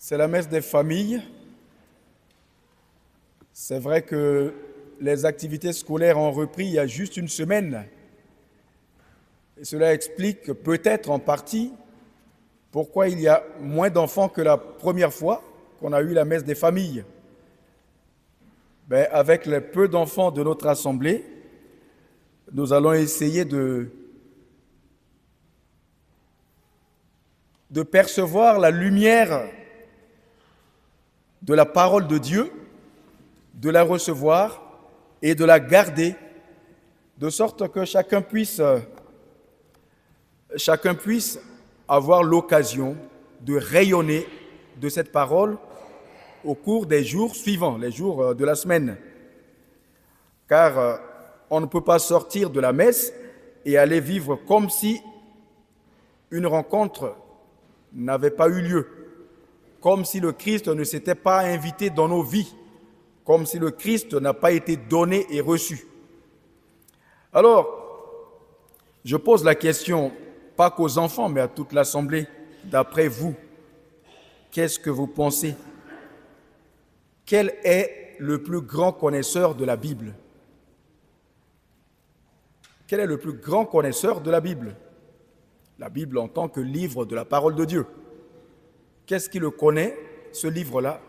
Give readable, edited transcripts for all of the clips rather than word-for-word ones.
C'est la messe des familles. C'est vrai que les activités scolaires ont repris il y a juste une semaine. Et cela explique peut-être en partie pourquoi il y a moins d'enfants que la première fois qu'on a eu la messe des familles. Avec les peu d'enfants de notre assemblée, nous allons essayer de percevoir la lumière de la parole de Dieu, de la recevoir et de la garder, de sorte que chacun puisse avoir l'occasion de rayonner de cette parole au cours des jours suivants, les jours de la semaine. Car on ne peut pas sortir de la messe et aller vivre comme si une rencontre n'avait pas eu lieu, comme si le Christ ne s'était pas invité dans nos vies, comme si le Christ n'a pas été donné et reçu. Alors, je pose la question, pas qu'aux enfants, mais à toute l'Assemblée, d'après vous, qu'est-ce que vous pensez? Quel est le plus grand connaisseur de la Bible? Quel est le plus grand connaisseur de la Bible? La Bible en tant que livre de la parole de Dieu. Qu'est-ce qui le connaît, ce livre-là,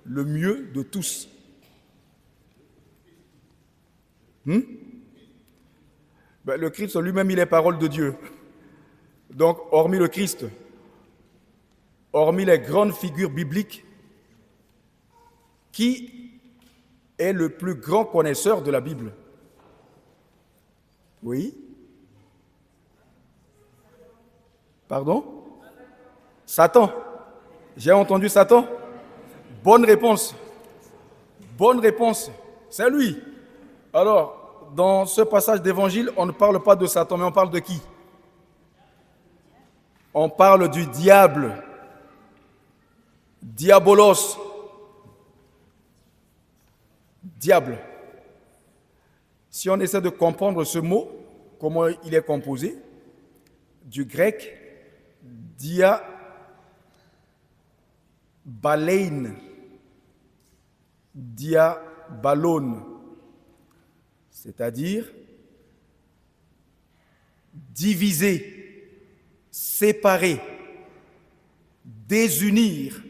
le mieux de tous? Le Christ lui-même, il est parole de Dieu. Donc, hormis le Christ, hormis les grandes figures bibliques, qui est le plus grand connaisseur de la Bible? Oui? Pardon? Satan. J'ai entendu Satan? Bonne réponse. Bonne réponse. C'est lui. Alors, dans ce passage d'évangile, on ne parle pas de Satan, mais on parle de qui? On parle du diable. Diabolos. Diable. Si on essaie de comprendre ce mot, comment il est composé, du grec diabalone, c'est-à-dire diviser, séparer, désunir.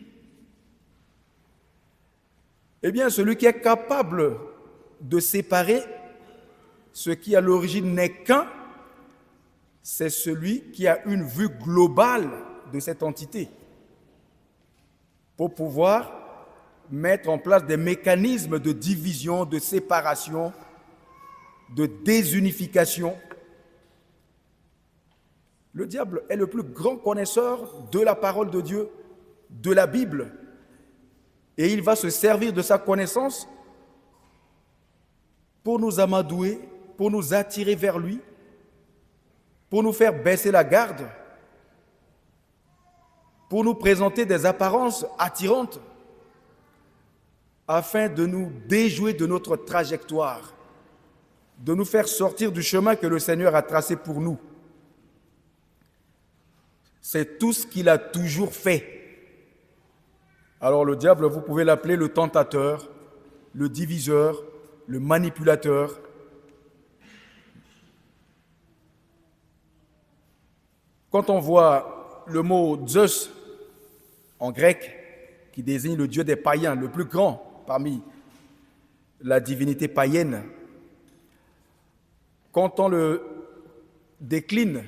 Eh bien, celui qui est capable de séparer ce qui à l'origine n'est qu'un, c'est celui qui a une vue globale de cette entité pour pouvoir mettre en place des mécanismes de division, de séparation, de désunification. Le diable est le plus grand connaisseur de la parole de Dieu, de la Bible, et il va se servir de sa connaissance pour nous amadouer, pour nous attirer vers lui, pour nous faire baisser la garde, pour nous présenter des apparences attirantes, afin de nous déjouer de notre trajectoire, de nous faire sortir du chemin que le Seigneur a tracé pour nous. C'est tout ce qu'il a toujours fait. Alors le diable, vous pouvez l'appeler le tentateur, le diviseur, le manipulateur. Quand on voit le mot Zeus en grec, qui désigne le dieu des païens, le plus grand parmi la divinité païenne, quand on le décline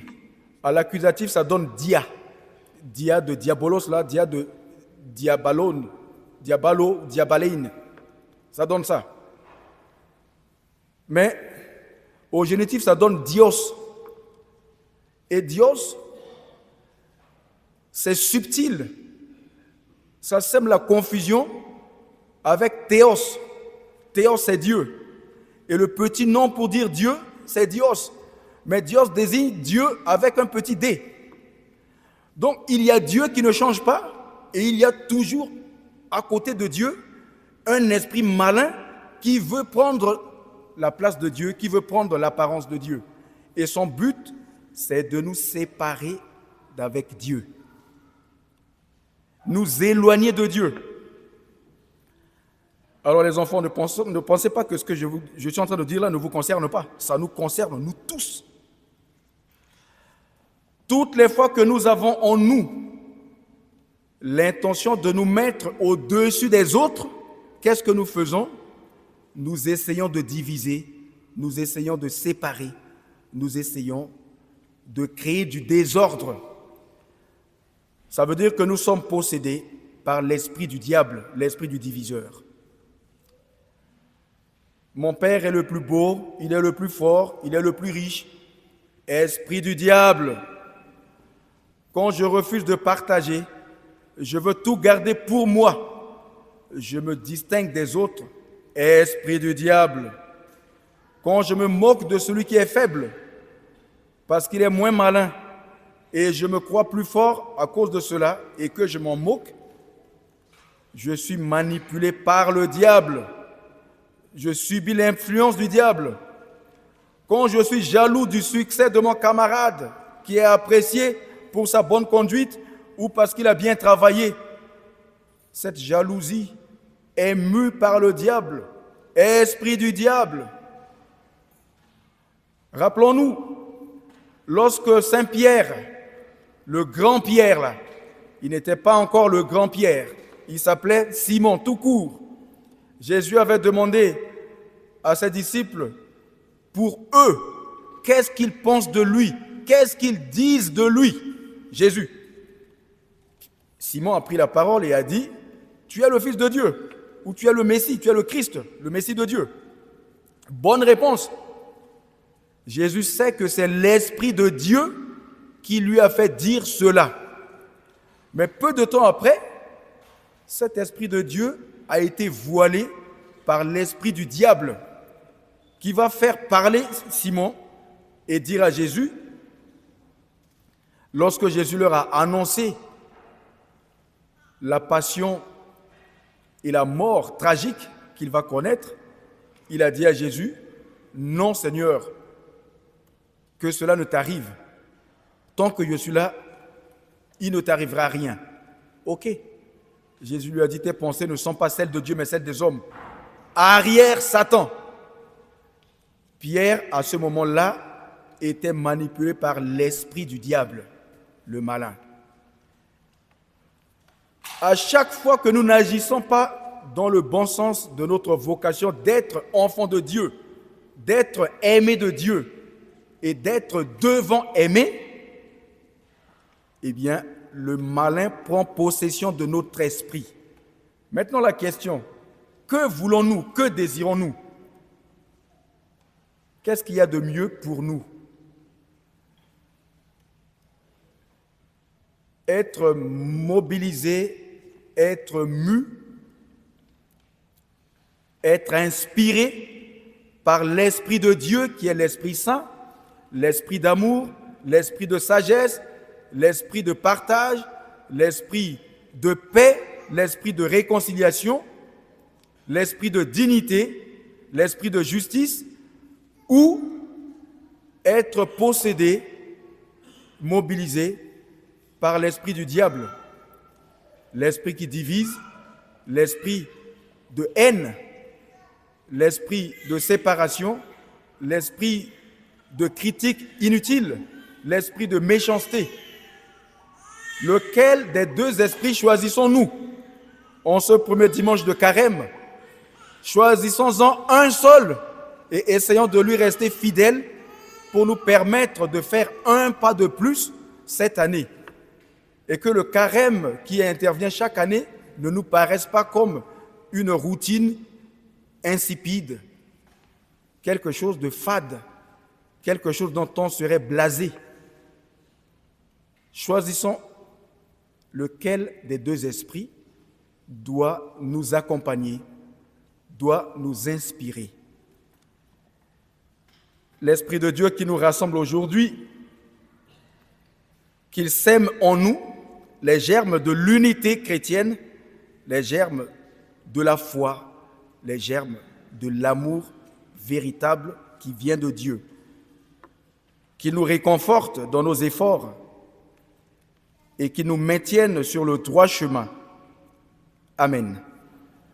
à l'accusatif, ça donne dia. Dia de diabolos, là, dia de diabalone, diabalein. Ça donne ça. Mais au génitif, ça donne dios. Et dios, c'est subtil. Ça sème la confusion avec théos. Théos, c'est Dieu. Et le petit nom pour dire Dieu, c'est Dios. Mais Dios désigne Dieu avec un petit d. Donc, il y a Dieu qui ne change pas et il y a toujours à côté de Dieu un esprit malin qui veut prendre la place de Dieu, qui veut prendre l'apparence de Dieu. Et son but, c'est de nous séparer d'avec Dieu. nous éloigner de Dieu. Alors les enfants, ne pensez pas que ce que je suis en train de dire là ne vous concerne pas. Ça nous concerne, nous tous. Toutes les fois que nous avons en nous l'intention de nous mettre au-dessus des autres, qu'est-ce que nous faisons? Nous essayons de diviser, nous essayons de séparer, nous essayons de créer du désordre. Ça veut dire que nous sommes possédés par l'esprit du diable, l'esprit du diviseur. Mon père est le plus beau, il est le plus fort, il est le plus riche. Esprit du diable. Quand je refuse de partager, je veux tout garder pour moi. Je me distingue des autres. Esprit du diable. Quand je me moque de celui qui est faible, parce qu'il est moins malin, et je me crois plus fort à cause de cela, et que je m'en moque, je suis manipulé par le diable. Je subis l'influence du diable. Quand je suis jaloux du succès de mon camarade qui est apprécié pour sa bonne conduite ou parce qu'il a bien travaillé, cette jalousie est mue par le diable, esprit du diable. Rappelons-nous, lorsque Saint Pierre, le grand Pierre là, il n'était pas encore le grand Pierre, il s'appelait Simon tout court. Jésus avait demandé à ses disciples, pour eux, qu'est-ce qu'ils pensent de lui? Qu'est-ce qu'ils disent de lui? Jésus. Simon a pris la parole et a dit, tu es le Fils de Dieu, ou tu es le Messie, tu es le Christ, le Messie de Dieu. Bonne réponse. Jésus sait que c'est l'Esprit de Dieu qui lui a fait dire cela. Mais peu de temps après, cet Esprit de Dieu a été voilé par l'esprit du diable qui va faire parler Simon et dire à Jésus, lorsque Jésus leur a annoncé la passion et la mort tragique qu'il va connaître, il a dit à Jésus, non Seigneur, que cela ne t'arrive. Tant que je suis là, il ne t'arrivera rien. Ok. Jésus lui a dit, tes pensées ne sont pas celles de Dieu, mais celles des hommes. Arrière Satan. Pierre, à ce moment-là, était manipulé par l'esprit du diable, le malin. À chaque fois que nous n'agissons pas dans le bon sens de notre vocation d'être enfant de Dieu, d'être aimé de Dieu et d'être devant aimé, eh bien, le malin prend possession de notre esprit. Maintenant la question, que voulons-nous, que désirons-nous? Qu'est-ce qu'il y a de mieux pour nous? Être mobilisé, être mu, être inspiré par l'Esprit de Dieu qui est l'Esprit Saint, l'Esprit d'amour, l'Esprit de sagesse, l'Esprit de partage, l'Esprit de paix, l'Esprit de réconciliation, l'Esprit de dignité, l'Esprit de justice, ou être possédé, mobilisé par l'Esprit du diable, l'Esprit qui divise, l'Esprit de haine, l'Esprit de séparation, l'Esprit de critique inutile, l'Esprit de méchanceté. Lequel des deux esprits choisissons-nous en ce premier dimanche de carême? Choisissons-en un seul et essayons de lui rester fidèles pour nous permettre de faire un pas de plus cette année. Et que le carême qui intervient chaque année ne nous paraisse pas comme une routine insipide, quelque chose de fade, quelque chose dont on serait blasé. Choisissons lequel des deux esprits doit nous accompagner, doit nous inspirer. L'Esprit de Dieu qui nous rassemble aujourd'hui, qu'il sème en nous les germes de l'unité chrétienne, les germes de la foi, les germes de l'amour véritable qui vient de Dieu, qu'il nous réconforte dans nos efforts et qui nous maintienne sur le droit chemin. Amen.